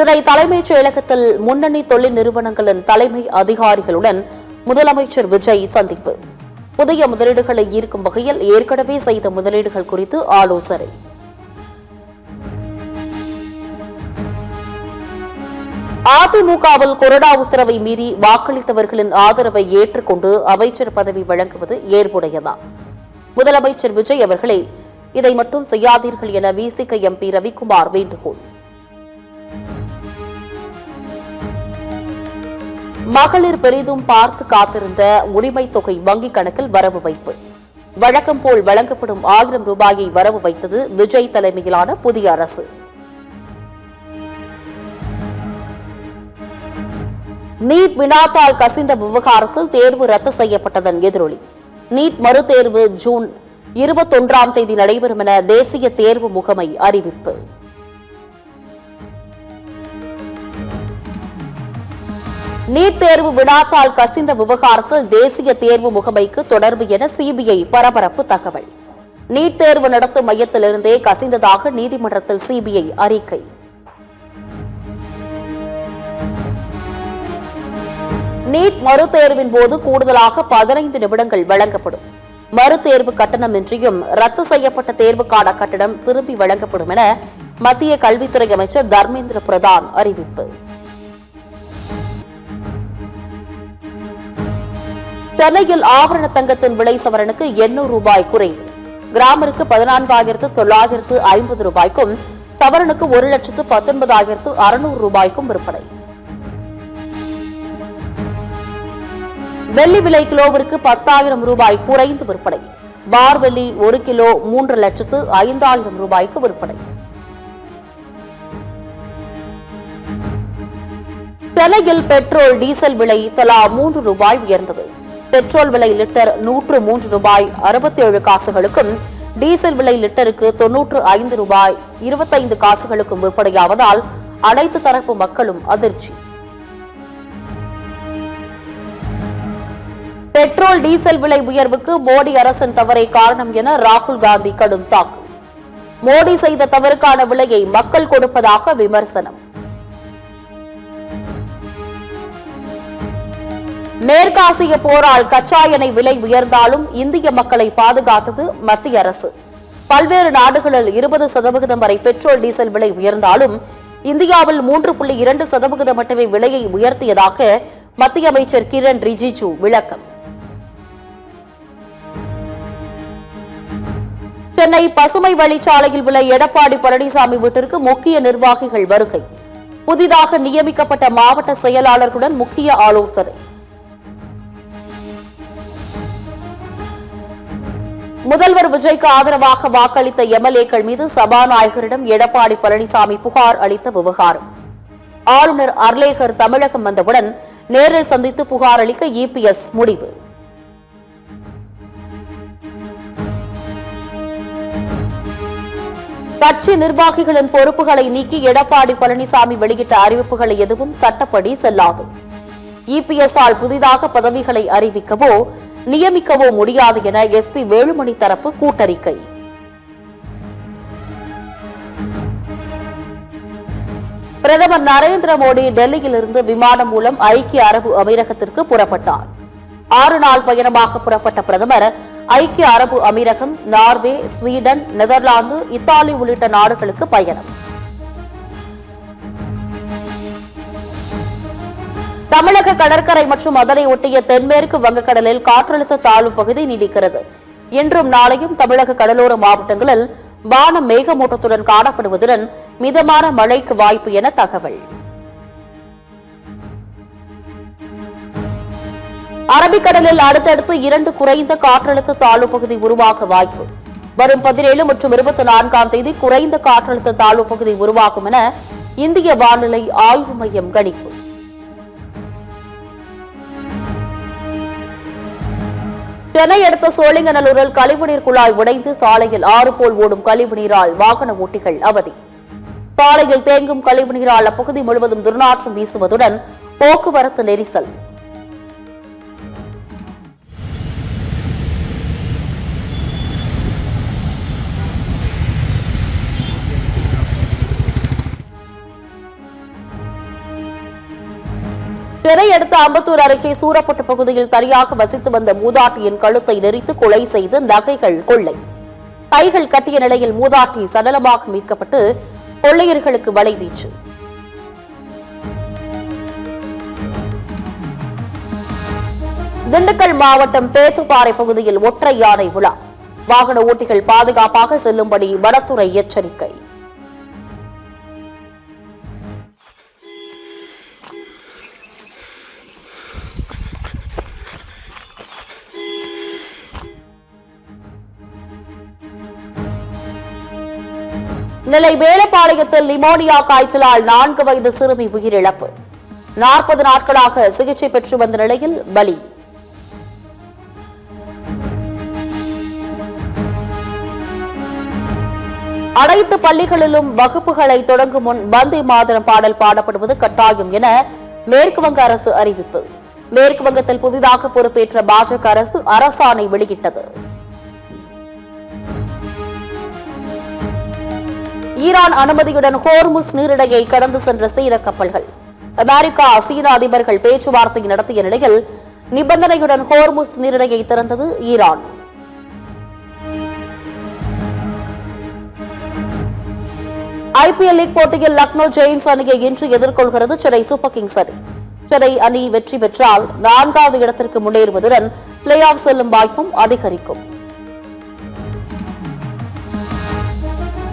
சென்னை தலைமைச் செயலகத்தில் முன்னணி தொழில் நிறுவனங்களின் தலைமை அதிகாரிகளுடன் முதலமைச்சர் விஜய் சந்திப்பு. புதிய முதலீடுகளை ஈர்க்கும் வகையில் ஏற்கனவே செய்த முதலீடுகள் குறித்து ஆலோசனை. அதிமுகவில் கொறடா உத்தரவை மீறி வாக்களித்தவர்களின் ஆதரவை ஏற்றுக்கொண்டு அமைச்சர் பதவி வழங்குவது ஏற்புடையதா? முதலமைச்சர் விஜய் அவர்களே, இதை மட்டும் செய்யாதீர்கள் என விசிக எம்பி ரவிக்குமார் வேண்டுகோள். மகளிர் பெரிதும் பார்த்து காத்திருந்த உரிமை தொகை வங்கிக் கணக்கில் வரவு வைப்பு. வழக்கம் போல் வழங்கப்படும் 1000 ரூபாயை வரவு வைத்தது விஜய் தலைமையிலான புதிய அரசு. நீட் வினாத்தாள் கசிந்த விவகாரத்தில் தேர்வு ரத்து செய்யப்பட்டதன் எதிரொலி. நீட் மறுதேர்வு ஜூன் 21ஆம் தேதி நடைபெறும் என தேசிய தேர்வு முகமை அறிவிப்பு. நீட் தேர்வு வினாத்தாள் கசிந்த விவகாரத்தில் தேசிய தேர்வு முகமைக்கு தொடர்பு என சிபிஐ பரபரப்பு தகவல். நீட் தேர்வு நடத்தும் மையத்திலிருந்தே கசிந்ததாக நீதிமன்றத்தில் சிபிஐ அறிக்கை. நீட் மறுதேர்வின் போது கூடுதலாக 15 நிமிடங்கள் வழங்கப்படும். மறுதேர்வு கட்டணமின்றியும் ரத்து செய்யப்பட்ட தேர்வுக்கான கட்டணம் திரும்பி வழங்கப்படும் என மத்திய கல்வித்துறை அமைச்சர் தர்மேந்திர பிரதான் அறிவிப்பு. சென்னையில் ஆபரண தங்கத்தின் விலை சவரனுக்கு 800 ரூபாய் குறைவு. கிராமிற்கு 14,950 ரூபாய்க்கும் சவரனுக்கு 1,19,600 ரூபாய்க்கும் விற்பனை. வெள்ளி விலை கிலோவிற்கு 10,000 ரூபாய் குறைந்து விற்பனை. பார் வெள்ளி 1 கிலோ 3,05,000 ரூபாய்க்கு விற்பனை. சென்னையில் பெட்ரோல் டீசல் விலை தலா 3 ரூபாய் உயர்ந்தது. பெட்ரோல் விலை லிட்டர் 103 ரூபாய் 67 காசுகளுக்கும் டீசல் விலை லிட்டருக்கு 95 ரூபாய் 25 காசுகளுக்கும் விற்பனையாவதால் அனைத்து தரப்பு மக்களும் அதிர்ச்சி. பெட்ரோல் டீசல் விலை உயர்வுக்கு மோடி அரசின் தவறே காரணம் என ராகுல் காந்தி கடும் தாக்கு. மோடி செய்த தவறுக்கான விலையை மக்கள் கொடுப்பதாக விமர்சனம். மேற்காசிய போரால் கச்சா எண்ணெய் விலை உயர்ந்தாலும் இந்திய மக்களை பாதுகாத்தது மத்திய அரசு. பல்வேறு நாடுகளில் 20% வரை பெட்ரோல் டீசல் விலை உயர்ந்தாலும் இந்தியாவில் 3.2% மட்டுமே விலையை உயர்த்தியதாக மத்திய அமைச்சர் கிரண் ரிஜிஜு விளக்கம். சென்னை பசுமை வழிச்சாலையில் உள்ள எடப்பாடி பழனிசாமி வீட்டிற்கு முக்கிய நிர்வாகிகள் வருகை. புதிதாக நியமிக்கப்பட்ட மாவட்ட செயலாளர்களுடன் முக்கிய ஆலோசனை. முதல்வர் விஜய்க்கு ஆதரவாக வாக்களித்த எம்எல்ஏக்கள் மீது சபாநாயகரிடம் எடப்பாடி பழனிசாமி புகார் அளித்த விவகாரம். ஆளுநர் அர்லேகர் தமிழகம் வந்தவுடன் நேரில் சந்தித்து புகார் அளிக்க இபிஎஸ் முடிவு. கட்சி நிர்வாகிகளின் பொறுப்புகளை நீக்கி எடப்பாடி பழனிசாமி வெளியிட்ட அறிவிப்புகளை எதுவும் சட்டப்படி செல்லாது. இபிஎஸ்-ஆல் புதிதாக பதவிகளை அறிவிக்கவோ நியமிக்கவோ முடியாது என எஸ்பி வேலுமணி தரப்பு கூட்டறிக்கை. பிரதமர் நரேந்திர மோடி டெல்லியிலிருந்து விமானம் மூலம் ஐக்கிய அரபு அமீரகத்திற்கு புறப்பட்டார். 6 நாள் பயணமாக புறப்பட்ட பிரதமர் ஐக்கிய அரபு அமீரகம், நார்வே, ஸ்வீடன், நெதர்லாந்து, இத்தாலி உள்ளிட்ட நாடுகளுக்கு பயணம். தமிழக கடற்கரை மற்றும் அதனை ஒட்டிய தென்மேற்கு வங்கக்கடலில் காற்றழுத்த தாழ்வு பகுதி நீடிக்கிறது. இன்றும் நாளையும் தமிழக கடலோர மாவட்டங்களில் வானம் மேகமூட்டத்துடன் காணப்படுவதுடன் மிதமான மழைக்கு வாய்ப்பு என தகவல். அரபிக்கடலில் அடுத்தடுத்து 2 குறைந்த காற்றழுத்த தாழ்வு பகுதி உருவாக வாய்ப்பு. வரும் 17 மற்றும் 24ஆம் தேதி குறைந்த காற்றழுத்த தாழ்வு பகுதி உருவாகும் என இந்திய வானிலை ஆய்வு மையம் கணிப்பு. சென்னை அடுத்த சோழிங்கநல்லூரில் கழிவுநீர் குழாய் உடைந்து சாலையில் 6 போல் ஓடும் கழிவுநீரால் வாகன ஓட்டிகள் அவதி. சாலையில் தேங்கும் கழிவுநீரால் அப்பகுதி முழுவதும் துர்நாற்றம் வீசுவதுடன் போக்குவரத்து நெரிசல். சென்னை அடுத்த அம்பத்தூர் அருகே சூரப்பட்டு பகுதியில் தனியாக வசித்து வந்த மூதாட்டியின் கழுத்தை நெரித்து கொலை செய்து நகைகள் கொள்ளை. கைகள் கட்டிய நிலையில் மூதாட்டி சடலமாக மீட்கப்பட்டு கொள்ளையர்களுக்கு வலைவீச்சு. திண்டுக்கல் மாவட்டம் பேத்துப்பாறை பகுதியில் ஒற்றை யானை உலா. வாகன ஓட்டிகள் பாதுகாப்பாக செல்லும்படி வனத்துறை எச்சரிக்கை. நெல்லை வேலப்பாளையத்தில் நிமோனியா காய்ச்சலால் 4 வயது சிறுமி உயிரிழப்பு. 40 நாட்களாக சிகிச்சை பெற்று வந்த நிலையில் பலி. அனைத்து பள்ளிகளிலும் வகுப்புகளை தொடங்கும் முன் வந்தே மாதரம் பாடல் பாடப்படுவது கட்டாயம் என மேற்குவங்க அரசு அறிவிப்பு. மேற்குவங்கத்தில் புதிதாக பொறுப்பேற்ற பாஜக அரசு அரசாணை வெளியிட்டது. ஈரான் அனுமதியுடன் ஹோர்முஸ் நீரிணையை கடந்து சென்ற சீன கப்பல்கள். அமெரிக்கா சீன அதிபர்கள் பேச்சுவார்த்தை நடத்திய நிலையில் நிபந்தனையுடன் ஹோர்முஸ் நீரிணையை திறந்தது ஈரான். ஐபிஎல் லீக் போட்டியில் லக்னோ ஜெயின்ஸ் அணியை இன்று எதிர்கொள்கிறது சென்னை சூப்பர் கிங்ஸ் அணி. சென்னை அணி வெற்றி பெற்றால் 4வது இடத்திற்கு முன்னேறுவதுடன் பிளே ஆஃப் செல்லும் வாய்ப்பும் அதிகரிக்கும்.